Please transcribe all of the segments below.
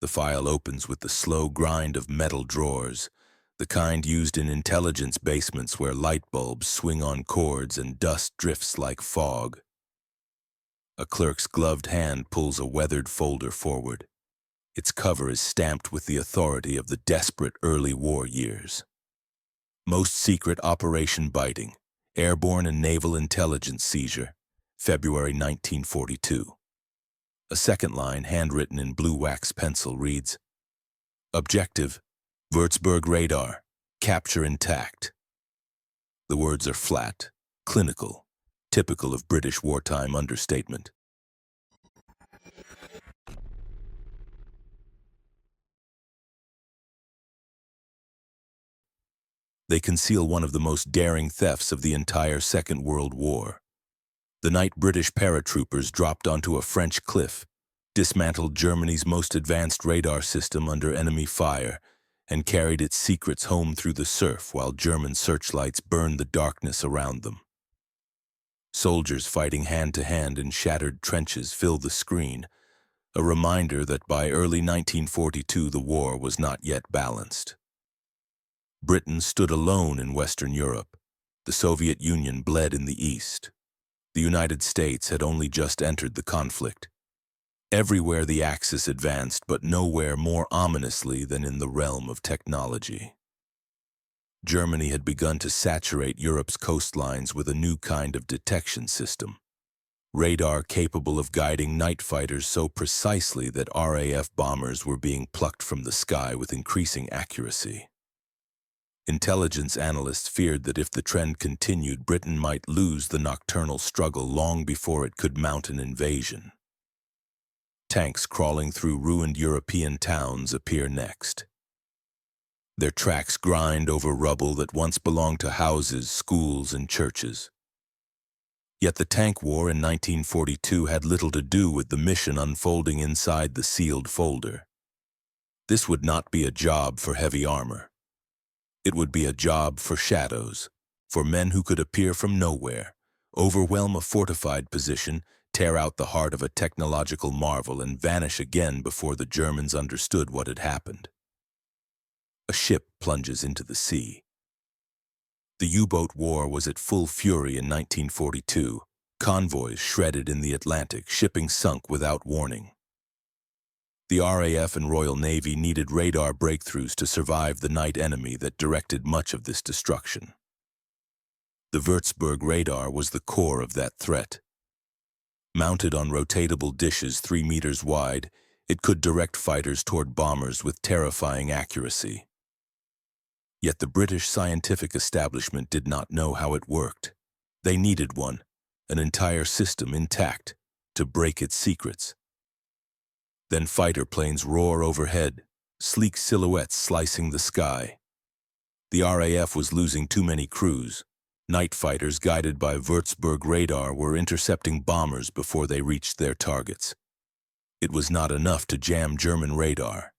The file opens with the slow grind of metal drawers, the kind used in intelligence basements where light bulbs swing on cords and dust drifts like fog. A clerk's gloved hand pulls a weathered folder forward. Its cover is stamped with the authority of the desperate early war years. Most secret Operation Biting, Airborne and Naval Intelligence Seizure, February 1942. A second line, handwritten in blue wax pencil, reads, Objective, Würzburg radar, capture intact. The words are flat, clinical, typical of British wartime understatement. They conceal one of the most daring thefts of the entire Second World War. The night British paratroopers dropped onto a French cliff, dismantled Germany's most advanced radar system under enemy fire, and carried its secrets home through the surf while German searchlights burned the darkness around them. Soldiers fighting hand-to-hand in shattered trenches fill the screen, a reminder that by early 1942 the war was not yet balanced. Britain stood alone in Western Europe. The Soviet Union bled in the East. The United States had only just entered the conflict. Everywhere the Axis advanced, but nowhere more ominously than in the realm of technology. Germany had begun to saturate Europe's coastlines with a new kind of detection system. Radar capable of guiding night fighters so precisely that RAF bombers were being plucked from the sky with increasing accuracy. Intelligence analysts feared that if the trend continued, Britain might lose the nocturnal struggle long before it could mount an invasion. Tanks crawling through ruined European towns appear next. Their tracks grind over rubble that once belonged to houses, schools, and churches. Yet the tank war in 1942 had little to do with the mission unfolding inside the sealed folder. This would not be a job for heavy armor. It would be a job for shadows, for men who could appear from nowhere, overwhelm a fortified position, tear out the heart of a technological marvel, and vanish again before the Germans understood what had happened. A ship plunges into the sea. The U-boat war was at full fury in 1942. Convoys shredded in the Atlantic, shipping sunk without warning. The RAF and Royal Navy needed radar breakthroughs to survive the night enemy that directed much of this destruction. The Würzburg radar was the core of that threat. Mounted on rotatable dishes 3 meters wide, it could direct fighters toward bombers with terrifying accuracy. Yet the British scientific establishment did not know how it worked. They needed one, an entire system intact, to break its secrets. Then fighter planes roar overhead, sleek silhouettes slicing the sky. The RAF was losing too many crews. Night fighters guided by Würzburg radar were intercepting bombers before they reached their targets. It was not enough to jam German radar.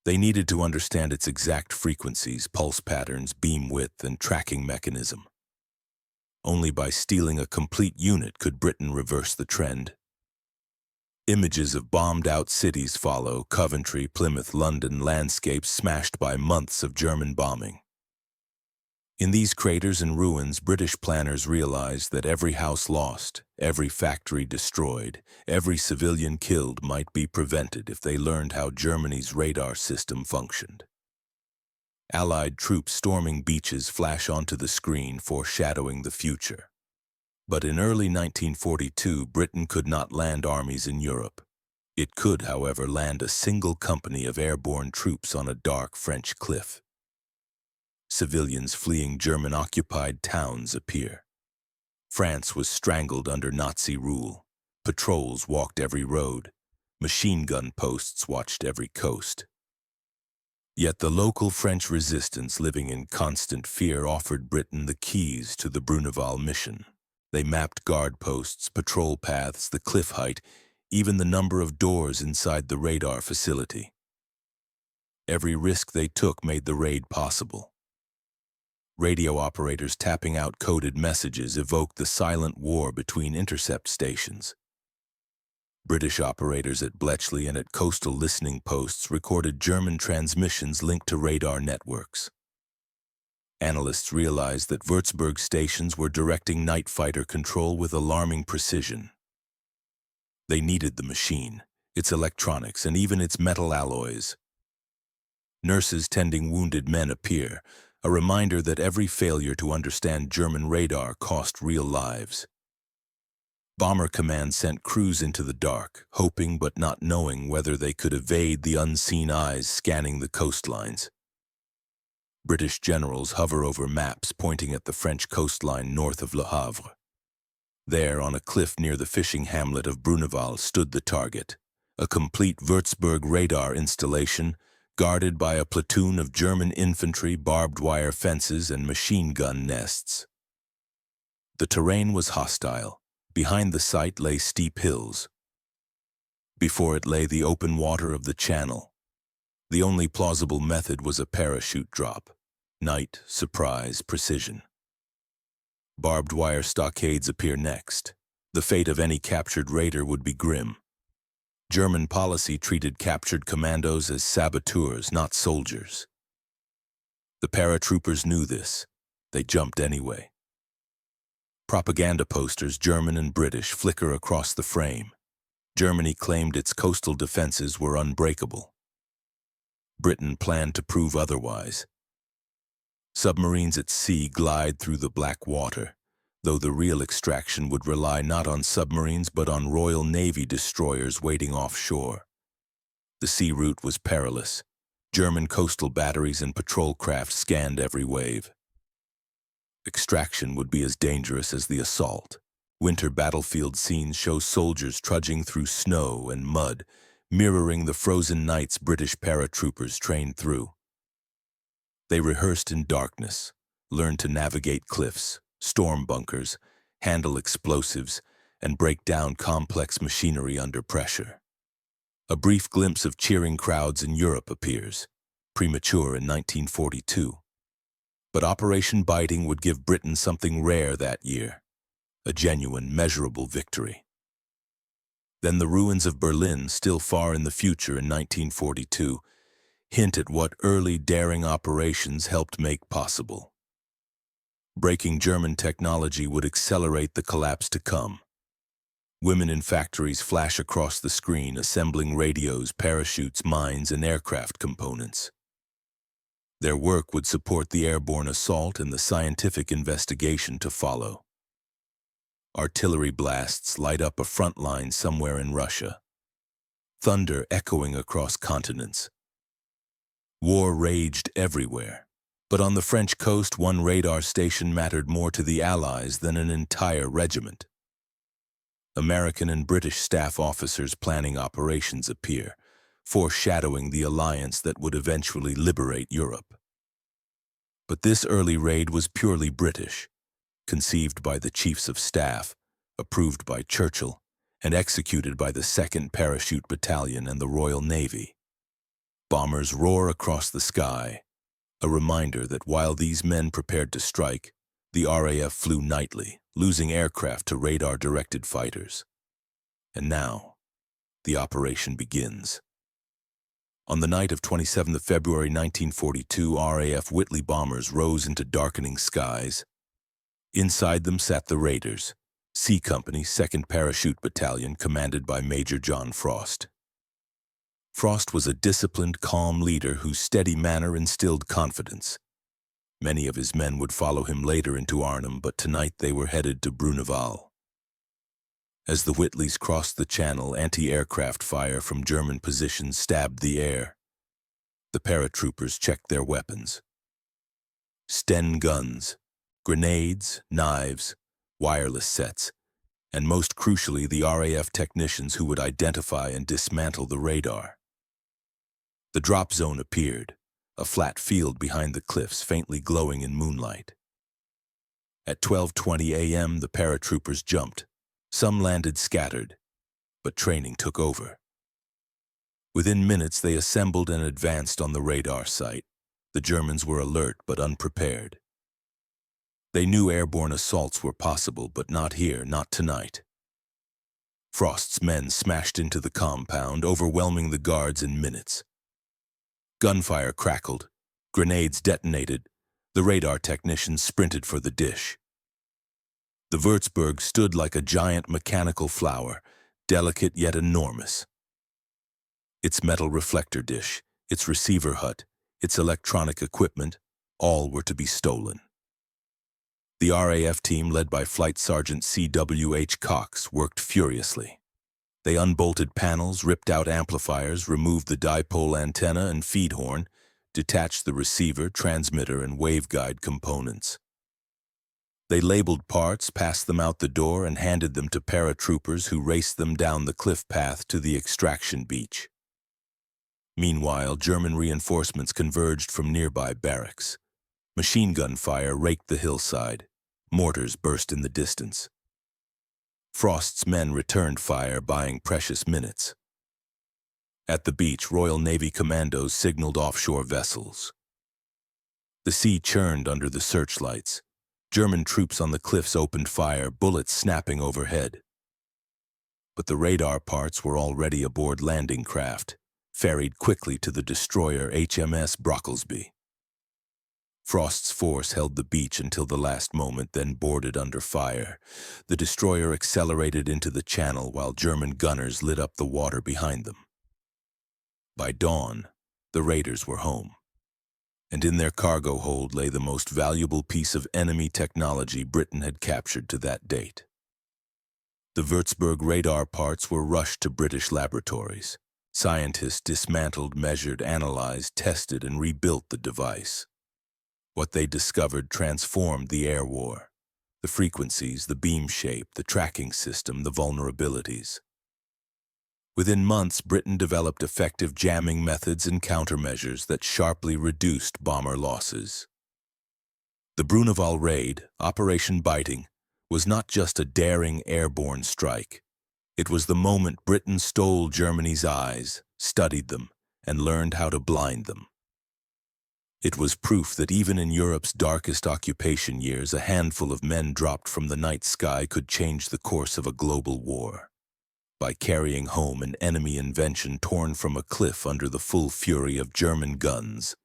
They needed to understand its exact frequencies, pulse patterns, beam width, and tracking mechanism. Only by stealing a complete unit could Britain reverse the trend. Images of bombed-out cities follow: Coventry, Plymouth, London, landscapes smashed by months of German bombing. In these craters and ruins, British planners realized that every house lost, every factory destroyed, every civilian killed might be prevented if they learned how Germany's radar system functioned. Allied troops storming beaches flash onto the screen, foreshadowing the future. But in early 1942, Britain could not land armies in Europe. It could, however, land a single company of airborne troops on a dark French cliff. Civilians fleeing German-occupied towns appear. France was strangled under Nazi rule. Patrols walked every road. Machine gun posts watched every coast. Yet the local French resistance, living in constant fear, offered Britain the keys to the Bruneval mission. They mapped guard posts, patrol paths, the cliff height, even the number of doors inside the radar facility. Every risk they took made the raid possible. Radio operators tapping out coded messages evoked the silent war between intercept stations. British operators at Bletchley and at coastal listening posts recorded German transmissions linked to radar networks. Analysts realized that Würzburg stations were directing night fighter control with alarming precision. They needed the machine, its electronics, and even its metal alloys. Nurses tending wounded men appear, a reminder that every failure to understand German radar cost real lives. Bomber Command sent crews into the dark, hoping but not knowing whether they could evade the unseen eyes scanning the coastlines. British generals hover over maps pointing at the French coastline north of Le Havre. There, on a cliff near the fishing hamlet of Bruneval, stood the target, a complete Würzburg radar installation guarded by a platoon of German infantry, barbed wire fences, and machine gun nests. The terrain was hostile. Behind the site lay steep hills. Before it lay the open water of the channel. The only plausible method was a parachute drop. Night, surprise, precision. Barbed wire stockades appear next. The fate of any captured raider would be grim. German policy treated captured commandos as saboteurs, not soldiers. The paratroopers knew this. They jumped anyway. Propaganda posters, German and British, flicker across the frame. Germany claimed its coastal defenses were unbreakable. Britain planned to prove otherwise. Submarines at sea glide through the black water, though the real extraction would rely not on submarines but on Royal Navy destroyers waiting offshore. The sea route was perilous. German coastal batteries and patrol craft scanned every wave. Extraction would be as dangerous as the assault. Winter battlefield scenes show soldiers trudging through snow and mud, mirroring the frozen nights British paratroopers trained through. They rehearsed in darkness, learned to navigate cliffs, storm bunkers, handle explosives, and break down complex machinery under pressure. A brief glimpse of cheering crowds in Europe appears, premature in 1942. But Operation Biting would give Britain something rare that year, a genuine, measurable victory. Then the ruins of Berlin, still far in the future in 1942, hint at what early daring operations helped make possible. Breaking German technology would accelerate the collapse to come. Women in factories flash across the screen, assembling radios, parachutes, mines, and aircraft components. Their work would support the airborne assault and the scientific investigation to follow. Artillery blasts light up a front line somewhere in Russia. Thunder echoing across continents. War raged everywhere, but on the French coast, one radar station mattered more to the Allies than an entire regiment. American and British staff officers planning operations appear, foreshadowing the alliance that would eventually liberate Europe. But this early raid was purely British, conceived by the chiefs of staff, approved by Churchill, and executed by the 2nd Parachute Battalion and the Royal Navy. Bombers roar across the sky, a reminder that while these men prepared to strike, the RAF flew nightly, losing aircraft to radar-directed fighters. And now, the operation begins. On the night of 27 February 1942, RAF Whitley bombers rose into darkening skies. Inside them sat the Raiders, C Company, 2nd Parachute Battalion, commanded by Major John Frost. Frost was a disciplined, calm leader whose steady manner instilled confidence. Many of his men would follow him later into Arnhem, but tonight they were headed to Bruneval. As the Whitleys crossed the channel, anti-aircraft fire from German positions stabbed the air. The paratroopers checked their weapons. Sten guns, grenades, knives, wireless sets, and most crucially the RAF technicians who would identify and dismantle the radar. The drop zone appeared, a flat field behind the cliffs faintly glowing in moonlight. At 12:20 a.m. the paratroopers jumped. Some landed scattered, but training took over. Within minutes they assembled and advanced on the radar site. The Germans were alert but unprepared. They knew airborne assaults were possible, but not here, not tonight. Frost's men smashed into the compound, overwhelming the guards in minutes. Gunfire crackled, grenades detonated, the radar technicians sprinted for the dish. The Würzburg stood like a giant mechanical flower, delicate yet enormous. Its metal reflector dish, its receiver hut, its electronic equipment, all were to be stolen. The RAF team, led by Flight Sergeant C.W.H. Cox, worked furiously. They unbolted panels, ripped out amplifiers, removed the dipole antenna and feed horn, detached the receiver, transmitter, and waveguide components. They labeled parts, passed them out the door, and handed them to paratroopers who raced them down the cliff path to the extraction beach. Meanwhile, German reinforcements converged from nearby barracks. Machine gun fire raked the hillside. Mortars burst in the distance. Frost's men returned fire, buying precious minutes. At the beach, Royal Navy commandos signaled offshore vessels. The sea churned under the searchlights. German troops on the cliffs opened fire, bullets snapping overhead. But the radar parts were already aboard landing craft, ferried quickly to the destroyer HMS Brocklesby. Frost's force held the beach until the last moment, then boarded under fire. The destroyer accelerated into the channel while German gunners lit up the water behind them. By dawn, the raiders were home, and in their cargo hold lay the most valuable piece of enemy technology Britain had captured to that date. The Würzburg radar parts were rushed to British laboratories. Scientists dismantled, measured, analyzed, tested, and rebuilt the device. What they discovered transformed the air war. The frequencies, the beam shape, the tracking system, the vulnerabilities. Within months, Britain developed effective jamming methods and countermeasures that sharply reduced bomber losses. The Bruneval raid, Operation Biting, was not just a daring airborne strike. It was the moment Britain stole Germany's eyes, studied them, and learned how to blind them. It was proof that even in Europe's darkest occupation years, a handful of men dropped from the night sky could change the course of a global war. By carrying home an enemy invention torn from a cliff under the full fury of German guns,